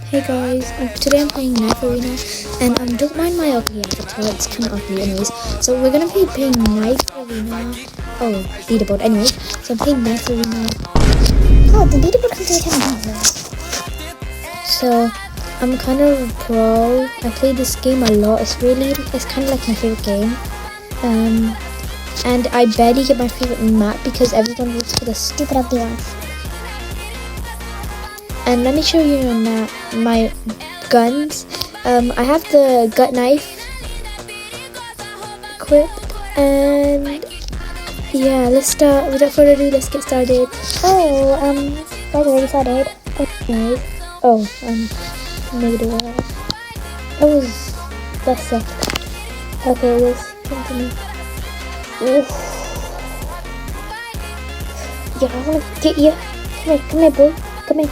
Hey guys, today I'm playing Knife Arena, and don't mind my ugly avatar, it's kind of ugly anyways. So we're gonna be playing Knife Arena. Oh, leaderboard. Anyways, so I'm playing Knife Arena. Oh, the leaderboard can take 10 minutes. So I'm kind of a pro. I play this game a lot. It's kind of like my favorite game. And I barely get my favorite map because everyone votes for the stupid ugly ones. And let me show you my guns. I have the gut knife equipped, and yeah, let's start. Without further ado, let's get started. Oh, guys already started. Okay. Oh, negative. That sucked. Okay, let's continue. Oof. Yeah, I wanna get you. Come here, boy. Come here.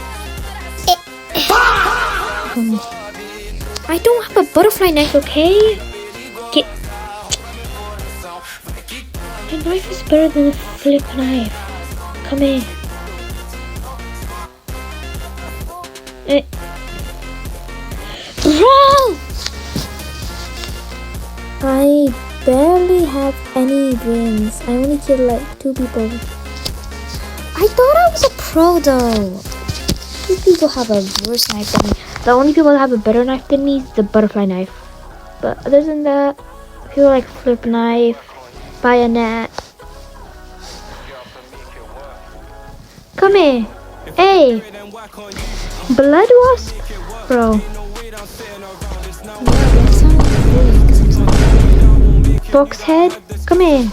I don't have a butterfly knife, okay? The knife is better than a flip knife. Come here. Bro! I barely have any wins. I only killed like 2 people. I thought I was a pro though. These people have a worse knife than me. The only people that have a better knife than me is the butterfly knife. But other than that, people like flip knife, bayonet. Come here. Hey! Blood wasp? Bro. Box head? Come here.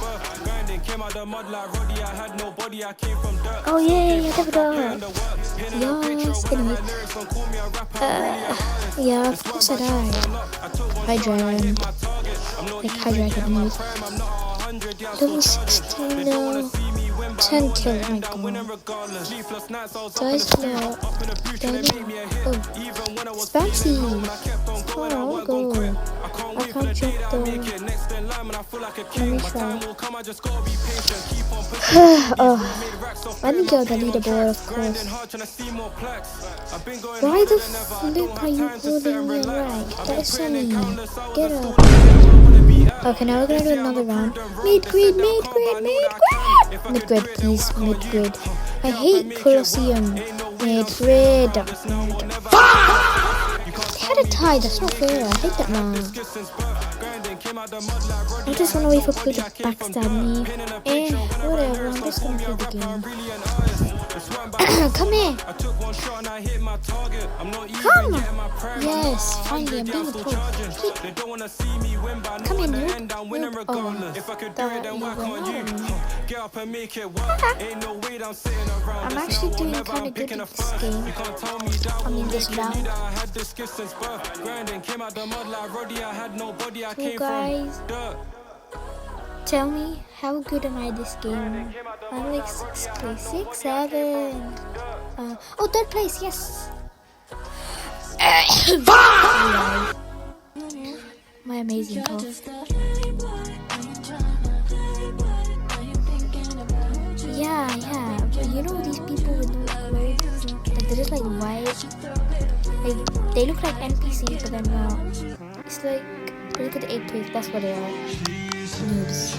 Oh yeah, Davido. Yes, anyway. Yeah, of course I died. Hydragon. Like Hydragon anyways. Level 16, no. 10 kills, my god. Guys, no. Oh, it's fancy. Oh, I'll go. I can't jump though. Let me try. I didn't get the leaderboard, of course. Why the flip are you holding me right? That is so mean. Get up. Okay, now we're gonna do another round. Mid-grid, please, mid-grid. I hate Colosseum. Mid-grid. They had a tie, that's not fair. I hate that now. I just want to wait for people to backstab me. Whatever, I'm just gonna play the game. Come here. Come! Yes, finally, I'm being a pro. Come here, nerd. Oh, I'm actually doing kind of good at this game. I mean, this round. So guys, tell me, how good am I this game? I'm like 6th place, 6, 7. Oh, 3rd place, yes. My amazing cough. Yeah. But you know these people with no clothes? Like, they're just like white. Like, they look like NPCs, but they're not. It's like, look at the 8th place, that's what they are. Noobs.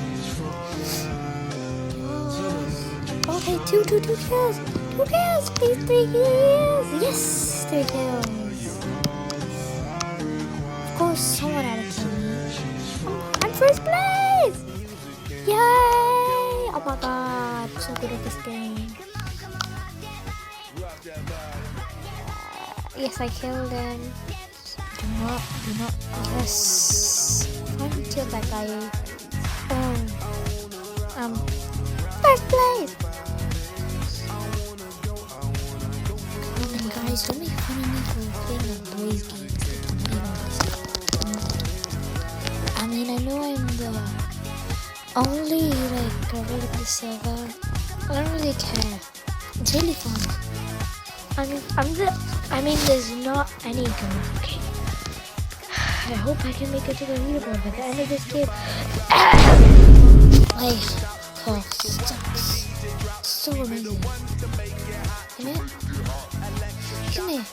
Okay, 2 kills. 2 kills, please, 3 kills. Yes, 3 kills. Of course, someone had to kill me. I'm 1st place. Yay! Oh my god, I'm so good at this game. Yes, I killed him. Do not. Yes. I killed that guy. 1st place. Come on, guys, don't make fun of me for playing a boys game. I mean, I know I'm the only girl in the server. I don't really care. It's really fun. There's not any girl. Okay. I hope I can make it to the leaderboard by the end of this game. My cough sucks. So amazing. Come here.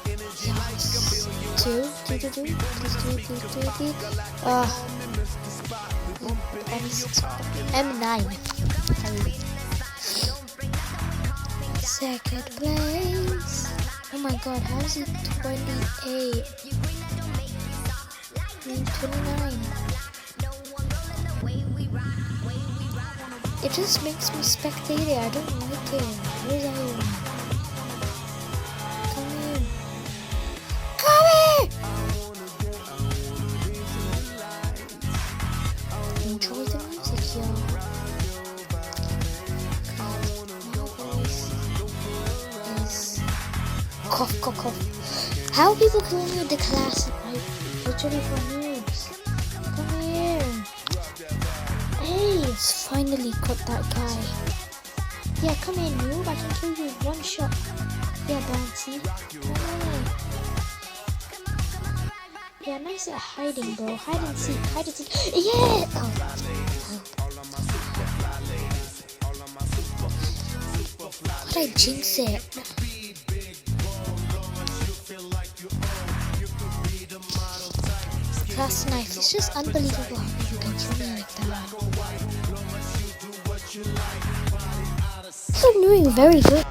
Yes. two. M9. Second place. Oh my god, how is it 28? 29. It just makes me spectator. I don't like it. Where's everyone? Come here. Come here! Enjoy the music, y'all. Cough, cough, cough. How people call me the class? Literally for noobs. Come here. Hey, it's finally caught that guy. Yeah, come here, noob. I can kill you with one shot. Yeah, Bouncy. Come here. Yeah, nice at hiding, bro. Hide and seek. Hide and seek. Yeah! Oh. What I jinx it? Class knife. It's just unbelievable how people can kill me like that. I'm doing very good.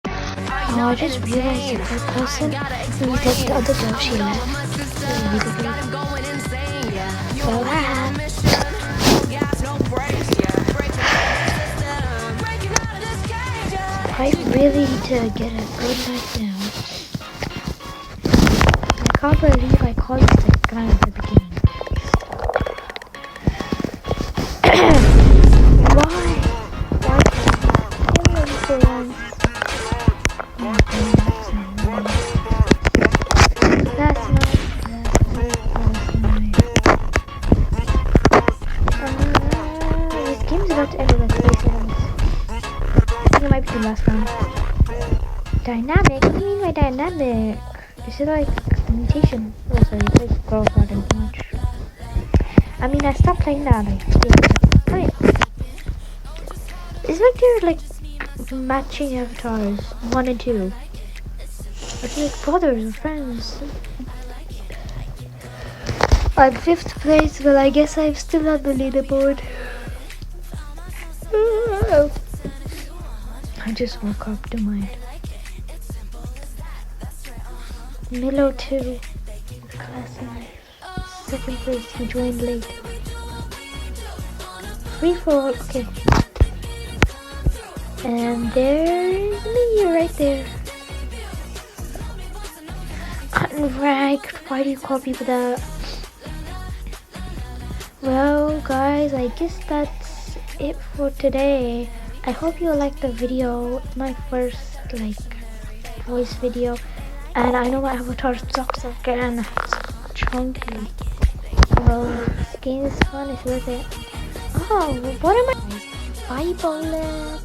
Oh, I just realized that the person who did the other girl, she left. I really need to get a good knife now. I can't believe I called the guy at the beginning. Why? Why can't I kill him for once? That's not. This game's about to end in like 3 seconds. I think it might be the last round. Dynamic? What do you mean by dynamic? Is it like mutation? Oh, sorry, it's like Girl Garden much. I mean, I stopped playing that like yeah. It's like they're like matching avatars 1 and 2. It's like brothers or friends. I'm 5th place, but I guess I'm still on the leaderboard. I just woke up, don't mind. Milo 2, class knife. 2nd place, he joined late. Free for all, okay. And there's me right there. Unranked, why do you call people that? Well guys, I guess that's it for today. I hope you liked the video. It's my first like voice video. And I know my avatar sucks again. It's chunky. Well, this game is fun, it's worth it. Oh, what am I? Bye, Bowler.